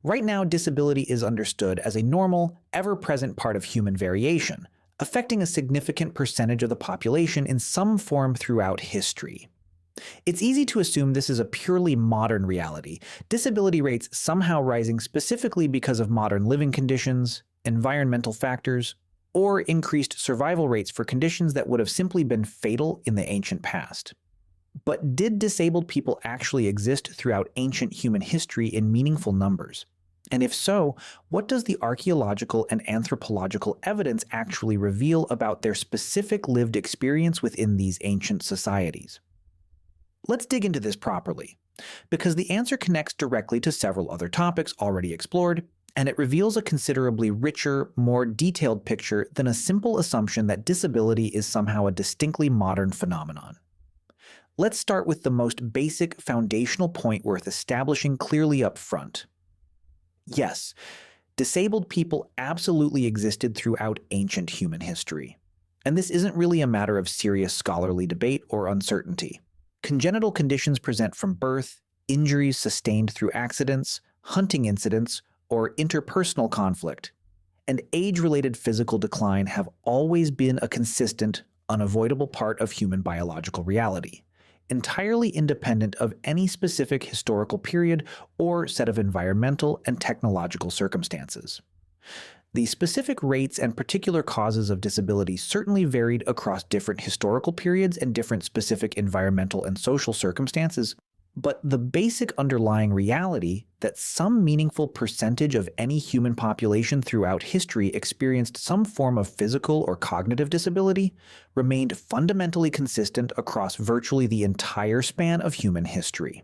Right now, disability is understood as a normal, ever-present part of human variation, affecting a significant percentage of the population in some form throughout history. It's easy to assume this is a purely modern reality, disability rates somehow rising specifically because of modern living conditions, environmental factors, or increased survival rates for conditions that would have simply been fatal in the ancient past. But did disabled people actually exist throughout ancient human history in meaningful numbers? And if so, what does the archaeological and anthropological evidence actually reveal about their specific lived experience within these ancient societies? Let's dig into this properly, because the answer connects directly to several other topics already explored, and it reveals a considerably richer, more detailed picture than a simple assumption that disability is somehow a distinctly modern phenomenon. Let's start with the most basic foundational point worth establishing clearly up front. Yes, disabled people absolutely existed throughout ancient human history. And this isn't really a matter of serious scholarly debate or uncertainty. Congenital conditions present from birth, injuries sustained through accidents, hunting incidents, or interpersonal conflict, and age-related physical decline have always been a consistent, unavoidable part of human biological reality, entirely independent of any specific historical period or set of environmental and technological circumstances. The specific rates and particular causes of disability certainly varied across different historical periods and different specific environmental and social circumstances, but the basic underlying reality that some meaningful percentage of any human population throughout history experienced some form of physical or cognitive disability remained fundamentally consistent across virtually the entire span of human history.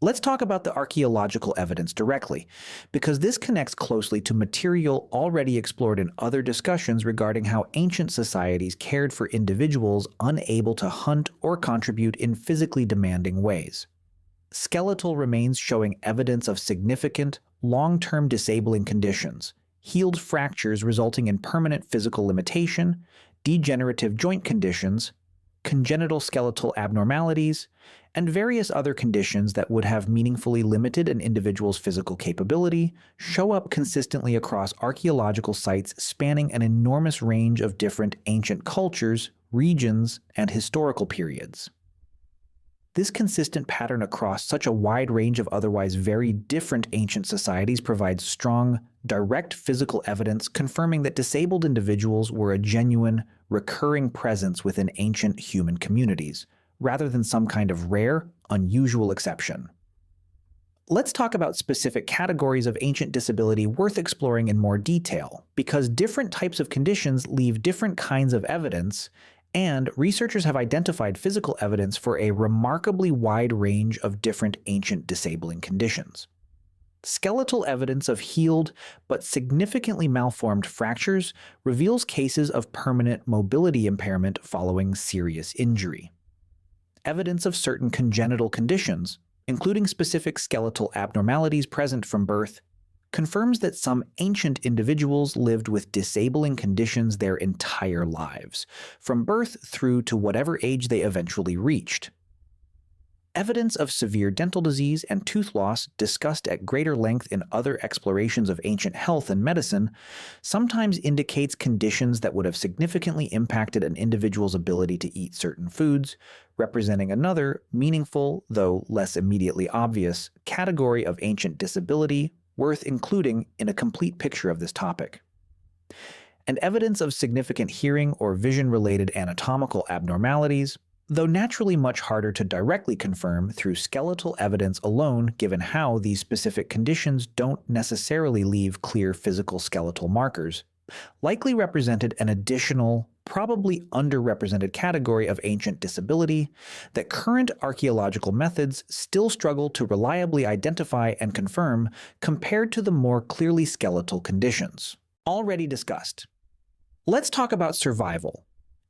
Let's talk about the archaeological evidence directly, because this connects closely to material already explored in other discussions regarding how ancient societies cared for individuals unable to hunt or contribute in physically demanding ways. Skeletal remains showing evidence of significant, long-term disabling conditions, healed fractures resulting in permanent physical limitation, degenerative joint conditions, congenital skeletal abnormalities, and various other conditions that would have meaningfully limited an individual's physical capability show up consistently across archaeological sites spanning an enormous range of different ancient cultures, regions, and historical periods. This consistent pattern across such a wide range of otherwise very different ancient societies provides strong, direct physical evidence confirming that disabled individuals were a genuine, recurring presence within ancient human communities, rather than some kind of rare, unusual exception. Let's talk about specific categories of ancient disability worth exploring in more detail, because different types of conditions leave different kinds of evidence, and researchers have identified physical evidence for a remarkably wide range of different ancient disabling conditions. Skeletal evidence of healed but significantly malformed fractures reveals cases of permanent mobility impairment following serious injury. Evidence of certain congenital conditions, including specific skeletal abnormalities present from birth, confirms that some ancient individuals lived with disabling conditions their entire lives, from birth through to whatever age they eventually reached. Evidence of severe dental disease and tooth loss, discussed at greater length in other explorations of ancient health and medicine, sometimes indicates conditions that would have significantly impacted an individual's ability to eat certain foods, representing another meaningful, though less immediately obvious, category of ancient disability worth including in a complete picture of this topic. And evidence of significant hearing or vision-related anatomical abnormalities, though naturally much harder to directly confirm through skeletal evidence alone given how these specific conditions don't necessarily leave clear physical skeletal markers, likely represented an additional, probably underrepresented category of ancient disability that current archaeological methods still struggle to reliably identify and confirm compared to the more clearly skeletal conditions already discussed. Let's talk about survival,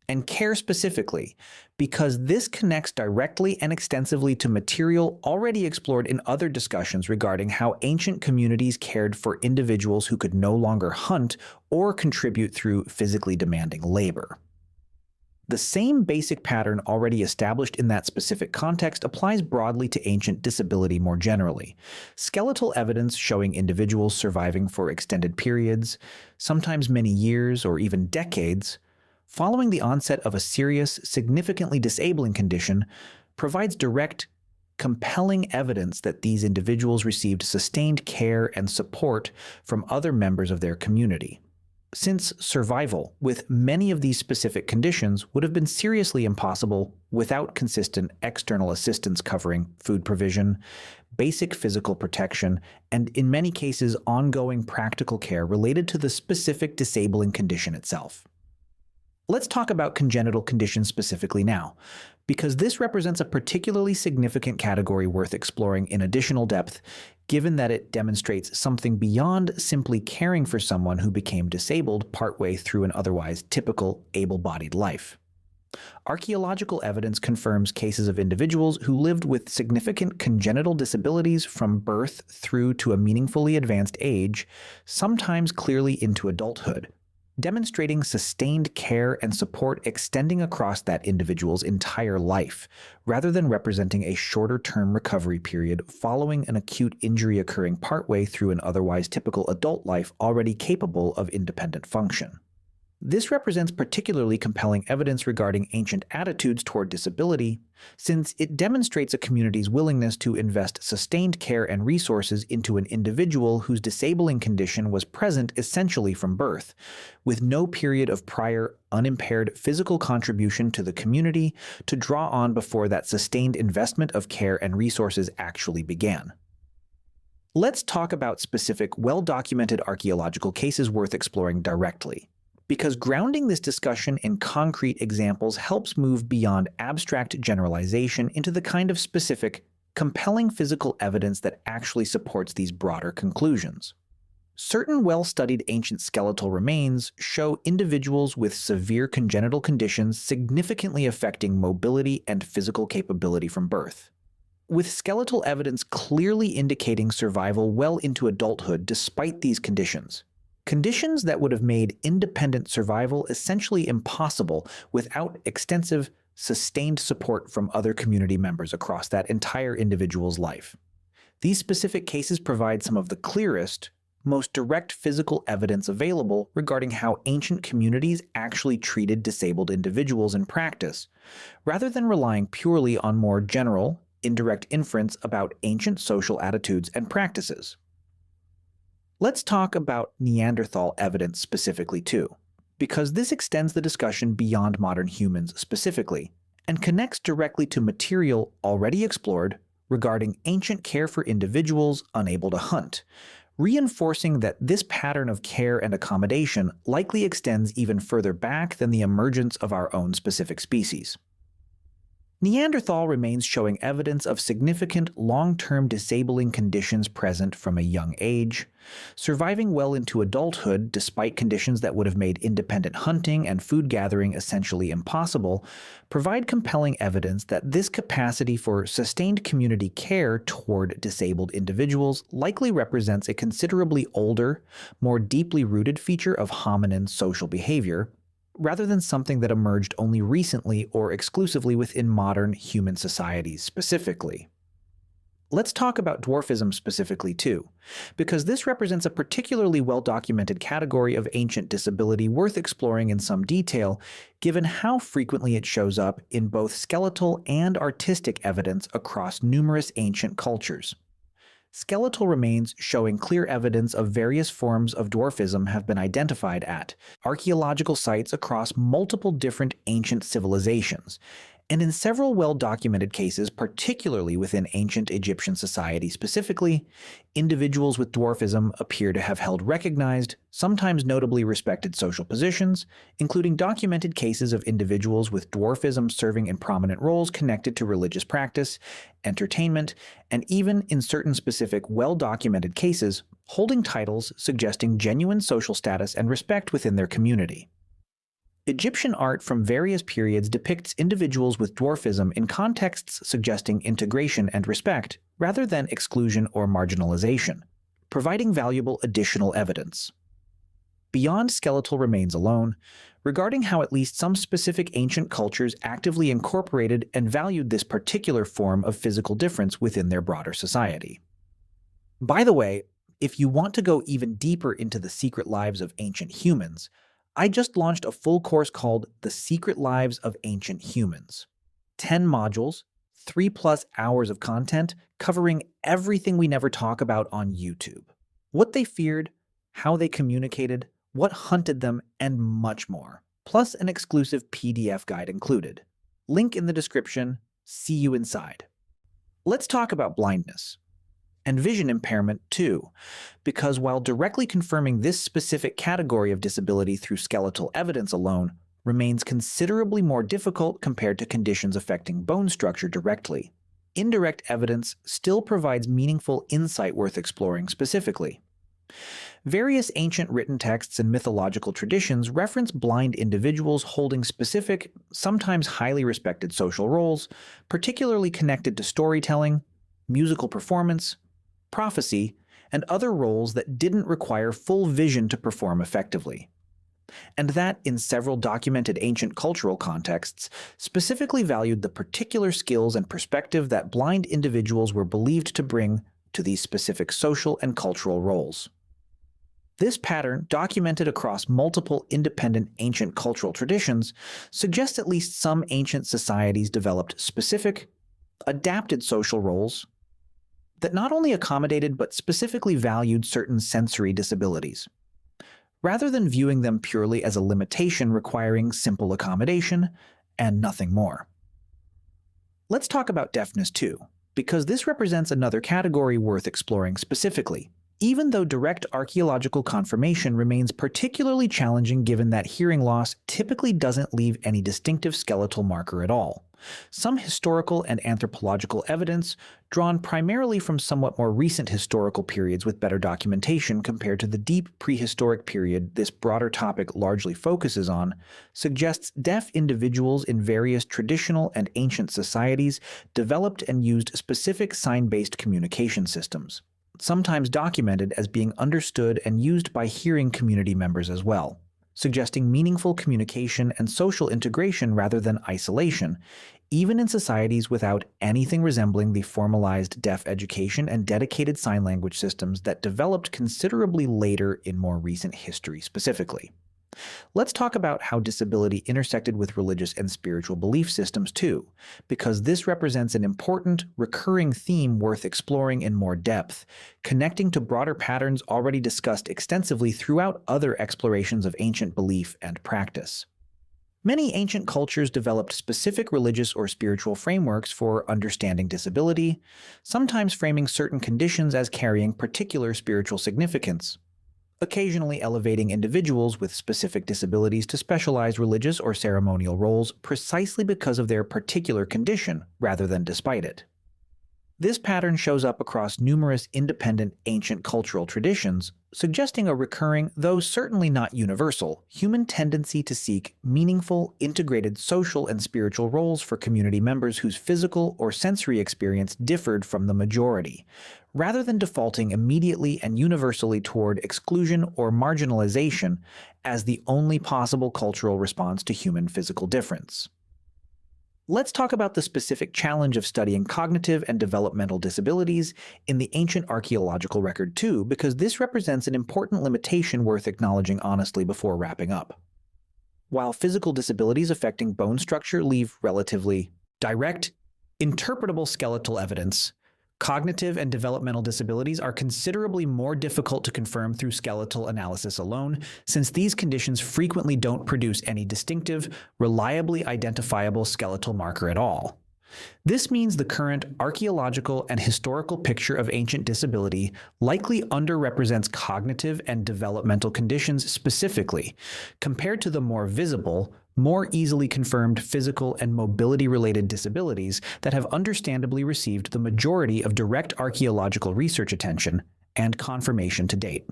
and care specifically, because this connects directly and extensively to material already explored in other discussions regarding how ancient communities cared for individuals who could no longer hunt or contribute through physically demanding labor. The same basic pattern already established in that specific context applies broadly to ancient disability more generally. Skeletal evidence showing individuals surviving for extended periods, sometimes many years or even decades, following the onset of a serious, significantly disabling condition, provides direct, compelling evidence that these individuals received sustained care and support from other members of their community. Since survival with many of these specific conditions would have been seriously impossible without consistent external assistance covering food provision, basic physical protection, and in many cases ongoing practical care related to the specific disabling condition itself. Let's talk about congenital conditions specifically now, because this represents a particularly significant category worth exploring in additional depth, given that it demonstrates something beyond simply caring for someone who became disabled partway through an otherwise typical able-bodied life. Archaeological evidence confirms cases of individuals who lived with significant congenital disabilities from birth through to a meaningfully advanced age, sometimes clearly into adulthood, demonstrating sustained care and support extending across that individual's entire life, rather than representing a shorter-term recovery period following an acute injury occurring partway through an otherwise typical adult life already capable of independent function. This represents particularly compelling evidence regarding ancient attitudes toward disability, since it demonstrates a community's willingness to invest sustained care and resources into an individual whose disabling condition was present essentially from birth, with no period of prior unimpaired physical contribution to the community to draw on before that sustained investment of care and resources actually began. Let's talk about specific, well-documented archaeological cases worth exploring directly, because grounding this discussion in concrete examples helps move beyond abstract generalization into the kind of specific, compelling physical evidence that actually supports these broader conclusions. Certain well-studied ancient skeletal remains show individuals with severe congenital conditions significantly affecting mobility and physical capability from birth, with skeletal evidence clearly indicating survival well into adulthood despite these conditions. Conditions that would have made independent survival essentially impossible without extensive, sustained support from other community members across that entire individual's life. These specific cases provide some of the clearest, most direct physical evidence available regarding how ancient communities actually treated disabled individuals in practice, rather than relying purely on more general, indirect inference about ancient social attitudes and practices. Let's talk about Neanderthal evidence specifically too, because this extends the discussion beyond modern humans specifically, and connects directly to material already explored regarding ancient care for individuals unable to hunt, reinforcing that this pattern of care and accommodation likely extends even further back than the emergence of our own specific species. Neanderthal remains showing evidence of significant long-term disabling conditions present from a young age, surviving well into adulthood despite conditions that would have made independent hunting and food gathering essentially impossible, provide compelling evidence that this capacity for sustained community care toward disabled individuals likely represents a considerably older, more deeply rooted feature of hominin social behavior, rather than something that emerged only recently or exclusively within modern human societies specifically. Let's talk about dwarfism specifically too, because this represents a particularly well-documented category of ancient disability worth exploring in some detail, given how frequently it shows up in both skeletal and artistic evidence across numerous ancient cultures. Skeletal remains showing clear evidence of various forms of dwarfism have been identified at archaeological sites across multiple different ancient civilizations, and in several well-documented cases, particularly within ancient Egyptian society specifically, individuals with dwarfism appear to have held recognized, sometimes notably respected social positions, including documented cases of individuals with dwarfism serving in prominent roles connected to religious practice, entertainment, and even in certain specific well-documented cases, holding titles suggesting genuine social status and respect within their community. Egyptian art from various periods depicts individuals with dwarfism in contexts suggesting integration and respect, rather than exclusion or marginalization, providing valuable additional evidence. beyond skeletal remains alone, regarding how at least some specific ancient cultures actively incorporated and valued this particular form of physical difference within their broader society. By the way, if you want to go even deeper into the secret lives of ancient humans, I just launched a full course called The Secret Lives of Ancient Humans. 10 modules, 3+ hours of content covering everything we never talk about on YouTube. What they feared, how they communicated, what hunted them, and much more. Plus an exclusive PDF guide included. Link in the description. See you inside. Let's talk about blindness and vision impairment too, because while directly confirming this specific category of disability through skeletal evidence alone remains considerably more difficult compared to conditions affecting bone structure directly, indirect evidence still provides meaningful insight worth exploring specifically. Various ancient written texts and mythological traditions reference blind individuals holding specific, sometimes highly respected social roles, particularly connected to storytelling, musical performance, prophecy, and other roles that didn't require full vision to perform effectively. And that, in several documented ancient cultural contexts, specifically valued the particular skills and perspective that blind individuals were believed to bring to these specific social and cultural roles. This pattern, documented across multiple independent ancient cultural traditions, suggests at least some ancient societies developed specific, adapted social roles that not only accommodated but specifically valued certain sensory disabilities, rather than viewing them purely as a limitation requiring simple accommodation and nothing more. Let's talk about deafness too, because this represents another category worth exploring specifically, even though direct archaeological confirmation remains particularly challenging given that hearing loss typically doesn't leave any distinctive skeletal marker at all. Some historical and anthropological evidence, drawn primarily from somewhat more recent historical periods with better documentation compared to the deep prehistoric period this broader topic largely focuses on, suggests deaf individuals in various traditional and ancient societies developed and used specific sign-based communication systems, sometimes documented as being understood and used by hearing community members as well, suggesting meaningful communication and social integration rather than isolation, even in societies without anything resembling the formalized deaf education and dedicated sign language systems that developed considerably later in more recent history specifically. Let's talk about how disability intersected with religious and spiritual belief systems too, because this represents an important, recurring theme worth exploring in more depth, connecting to broader patterns already discussed extensively throughout other explorations of ancient belief and practice. Many ancient cultures developed specific religious or spiritual frameworks for understanding disability, sometimes framing certain conditions as carrying particular spiritual significance, occasionally elevating individuals with specific disabilities to specialized religious or ceremonial roles precisely because of their particular condition rather than despite it. This pattern shows up across numerous independent ancient cultural traditions, suggesting a recurring, though certainly not universal, human tendency to seek meaningful, integrated social and spiritual roles for community members whose physical or sensory experience differed from the majority, rather than defaulting immediately and universally toward exclusion or marginalization as the only possible cultural response to human physical difference. Let's talk about the specific challenge of studying cognitive and developmental disabilities in the ancient archaeological record too, because this represents an important limitation worth acknowledging honestly before wrapping up. While physical disabilities affecting bone structure leave relatively direct, interpretable skeletal evidence, cognitive and developmental disabilities are considerably more difficult to confirm through skeletal analysis alone, since these conditions frequently don't produce any distinctive, reliably identifiable skeletal marker at all. This means the current archaeological and historical picture of ancient disability likely underrepresents cognitive and developmental conditions specifically, compared to the more visible, more easily confirmed physical and mobility-related disabilities that have understandably received the majority of direct archaeological research attention and confirmation to date.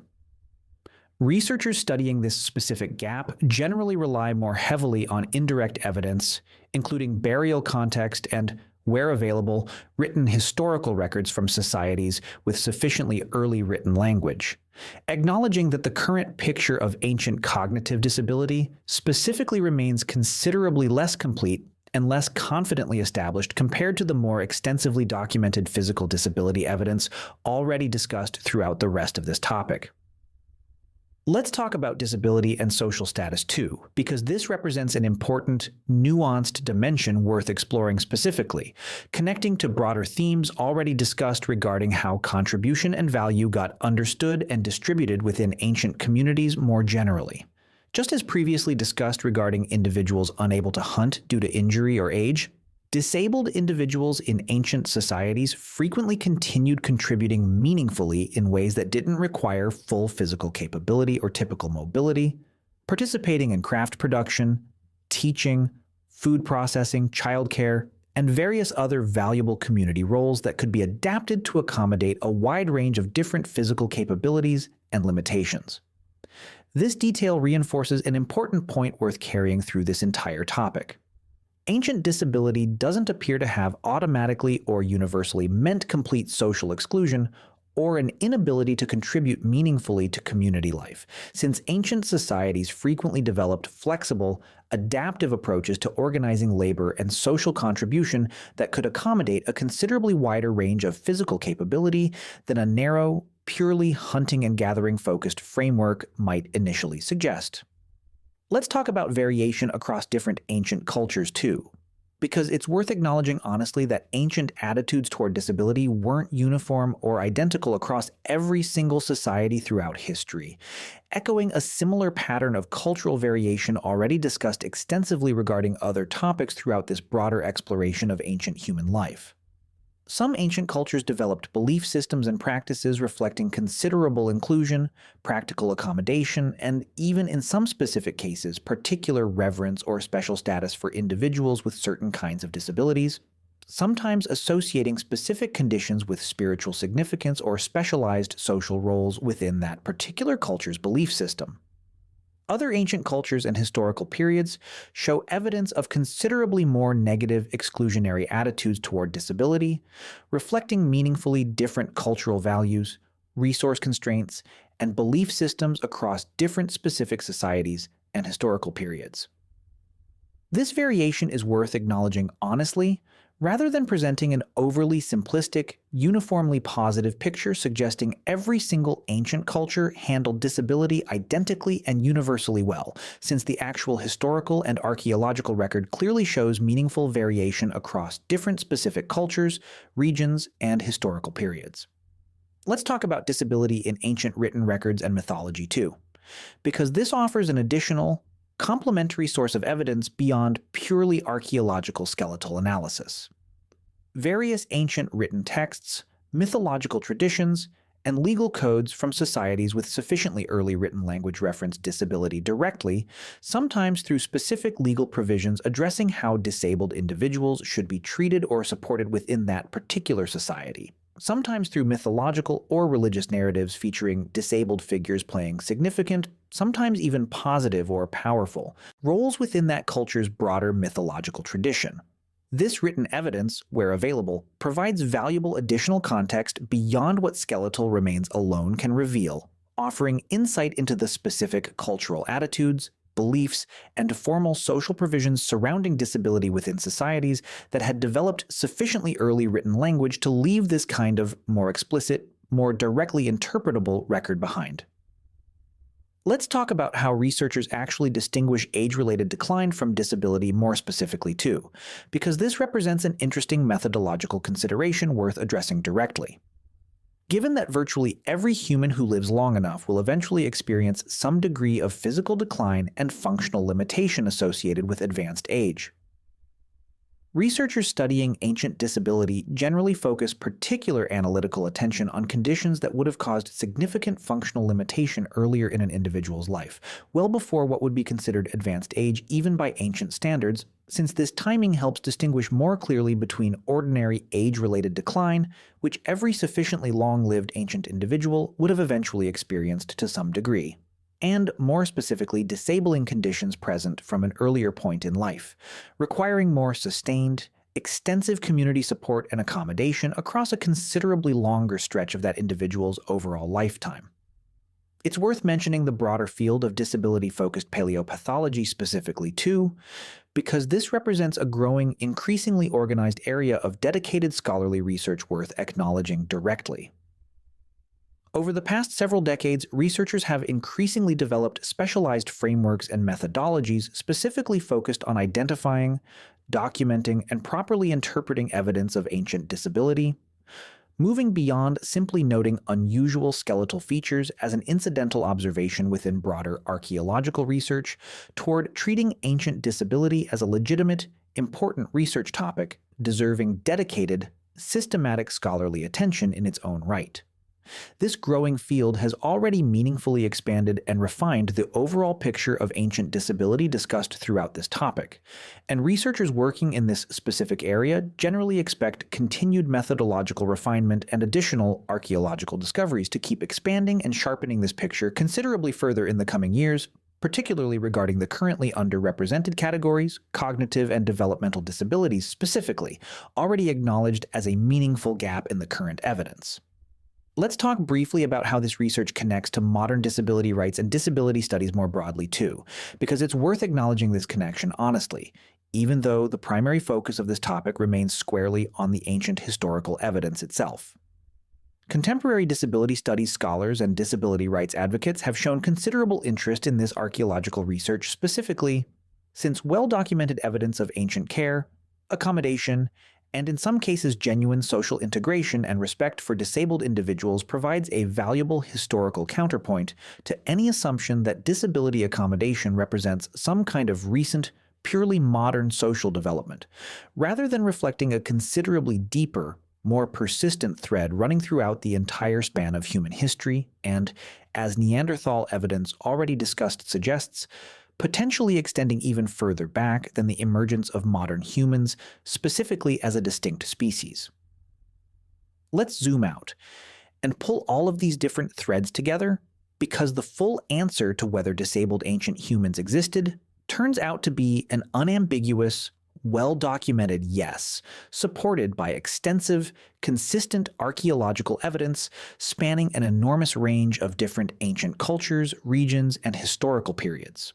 Researchers studying this specific gap generally rely more heavily on indirect evidence, including burial context and where available, written historical records from societies with sufficiently early written language, acknowledging that the current picture of ancient cognitive disability specifically remains considerably less complete and less confidently established compared to the more extensively documented physical disability evidence already discussed throughout the rest of this topic. Let's talk about disability and social status too, because this represents an important, nuanced dimension worth exploring specifically, connecting to broader themes already discussed regarding how contribution and value got understood and distributed within ancient communities more generally. Just as previously discussed regarding individuals unable to hunt due to injury or age, disabled individuals in ancient societies frequently continued contributing meaningfully in ways that didn't require full physical capability or typical mobility, participating in craft production, teaching, food processing, childcare, and various other valuable community roles that could be adapted to accommodate a wide range of different physical capabilities and limitations. This detail reinforces an important point worth carrying through this entire topic. Ancient disability doesn't appear to have automatically or universally meant complete social exclusion or an inability to contribute meaningfully to community life, since ancient societies frequently developed flexible, adaptive approaches to organizing labor and social contribution that could accommodate a considerably wider range of physical capability than a narrow, purely hunting and gathering focused framework might initially suggest. Let's talk about variation across different ancient cultures too, because it's worth acknowledging honestly that ancient attitudes toward disability weren't uniform or identical across every single society throughout history, echoing a similar pattern of cultural variation already discussed extensively regarding other topics throughout this broader exploration of ancient human life. Some ancient cultures developed belief systems and practices reflecting considerable inclusion, practical accommodation, and even in some specific cases, particular reverence or special status for individuals with certain kinds of disabilities, sometimes associating specific conditions with spiritual significance or specialized social roles within that particular culture's belief system. Other ancient cultures and historical periods show evidence of considerably more negative exclusionary attitudes toward disability, reflecting meaningfully different cultural values, resource constraints, and belief systems across different specific societies and historical periods. This variation is worth acknowledging honestly, rather than presenting an overly simplistic, uniformly positive picture suggesting every single ancient culture handled disability identically and universally well, since the actual historical and archaeological record clearly shows meaningful variation across different specific cultures, regions, and historical periods. Let's talk about disability in ancient written records and mythology too, because this offers an additional, complementary source of evidence beyond purely archaeological skeletal analysis. Various ancient written texts, mythological traditions, and legal codes from societies with sufficiently early written language reference disability directly, sometimes through specific legal provisions addressing how disabled individuals should be treated or supported within that particular society. Sometimes through mythological or religious narratives featuring disabled figures playing significant, sometimes even positive or powerful, roles within that culture's broader mythological tradition. This written evidence, where available, provides valuable additional context beyond what skeletal remains alone can reveal, offering insight into the specific cultural attitudes, beliefs, and formal social provisions surrounding disability within societies that had developed sufficiently early written language to leave this kind of more explicit, more directly interpretable record behind. Let's talk about how researchers actually distinguish age-related decline from disability more specifically too, because this represents an interesting methodological consideration worth addressing directly. Given that virtually every human who lives long enough will eventually experience some degree of physical decline and functional limitation associated with advanced age, researchers studying ancient disability generally focus particular analytical attention on conditions that would have caused significant functional limitation earlier in an individual's life, well before what would be considered advanced age even by ancient standards, since this timing helps distinguish more clearly between ordinary age-related decline, which every sufficiently long-lived ancient individual would have eventually experienced to some degree, and more specifically disabling conditions present from an earlier point in life, requiring more sustained extensive community support and accommodation across a considerably longer stretch of that individual's overall lifetime. It's worth mentioning the broader field of disability-focused paleopathology specifically too, because this represents a growing, increasingly organized area of dedicated scholarly research worth acknowledging directly. Over the past several decades, researchers have increasingly developed specialized frameworks and methodologies specifically focused on identifying, documenting, and properly interpreting evidence of ancient disability, moving beyond simply noting unusual skeletal features as an incidental observation within broader archaeological research toward treating ancient disability as a legitimate, important research topic deserving dedicated, systematic scholarly attention in its own right. This growing field has already meaningfully expanded and refined the overall picture of ancient disability discussed throughout this topic, and researchers working in this specific area generally expect continued methodological refinement and additional archaeological discoveries to keep expanding and sharpening this picture considerably further in the coming years, particularly regarding the currently underrepresented categories, cognitive and developmental disabilities specifically, already acknowledged as a meaningful gap in the current evidence. Let's talk briefly about how this research connects to modern disability rights and disability studies more broadly too, because it's worth acknowledging this connection honestly, even though the primary focus of this topic remains squarely on the ancient historical evidence itself. Contemporary disability studies scholars and disability rights advocates have shown considerable interest in this archaeological research specifically, since well-documented evidence of ancient care, accommodation, and in some cases genuine social integration and respect for disabled individuals provides a valuable historical counterpoint to any assumption that disability accommodation represents some kind of recent, purely modern social development, rather than reflecting a considerably deeper, more persistent thread running throughout the entire span of human history and, as Neanderthal evidence already discussed suggests, potentially extending even further back than the emergence of modern humans, specifically as a distinct species. Let's zoom out and pull all of these different threads together, because the full answer to whether disabled ancient humans existed turns out to be an unambiguous, well-documented yes, supported by extensive, consistent archaeological evidence spanning an enormous range of different ancient cultures, regions, and historical periods.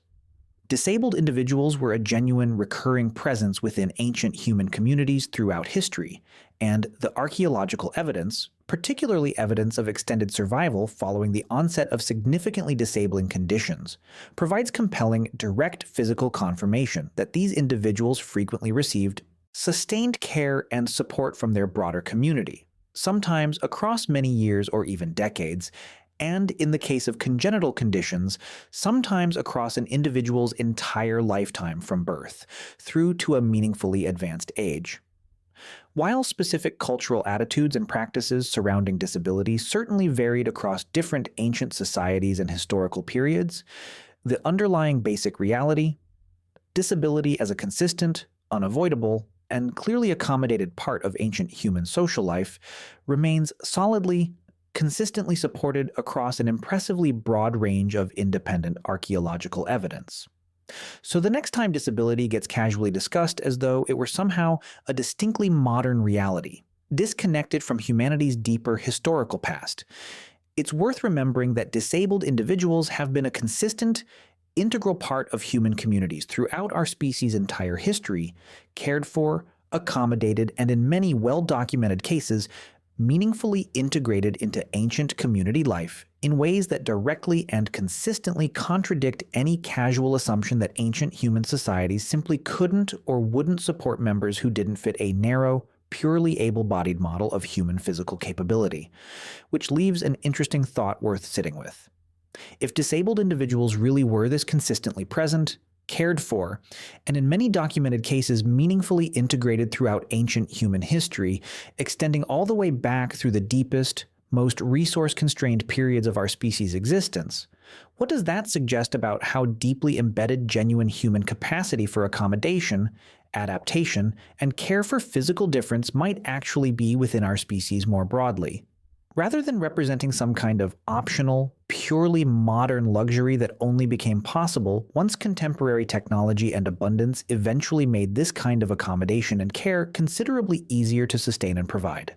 Disabled individuals were a genuine recurring presence within ancient human communities throughout history, and the archaeological evidence, particularly evidence of extended survival following the onset of significantly disabling conditions, provides compelling, direct physical confirmation that these individuals frequently received sustained care and support from their broader community, sometimes across many years or even decades, and in the case of congenital conditions, sometimes across an individual's entire lifetime from birth, through to a meaningfully advanced age. While specific cultural attitudes and practices surrounding disability certainly varied across different ancient societies and historical periods, the underlying basic reality, disability as a consistent, unavoidable, and clearly accommodated part of ancient human social life, remains solidly, consistently supported across an impressively broad range of independent archaeological evidence. So the next time disability gets casually discussed as though it were somehow a distinctly modern reality, disconnected from humanity's deeper historical past, it's worth remembering that disabled individuals have been a consistent, integral part of human communities throughout our species' entire history, cared for, accommodated, and in many well-documented cases, meaningfully integrated into ancient community life in ways that directly and consistently contradict any casual assumption that ancient human societies simply couldn't or wouldn't support members who didn't fit a narrow, purely able-bodied model of human physical capability, which leaves an interesting thought worth sitting with. If disabled individuals really were this consistently present, cared for, and in many documented cases meaningfully integrated throughout ancient human history, extending all the way back through the deepest, most resource-constrained periods of our species' existence, what does that suggest about how deeply embedded genuine human capacity for accommodation, adaptation, and care for physical difference might actually be within our species more broadly? Rather than representing some kind of optional, purely modern luxury that only became possible once contemporary technology and abundance eventually made this kind of accommodation and care considerably easier to sustain and provide.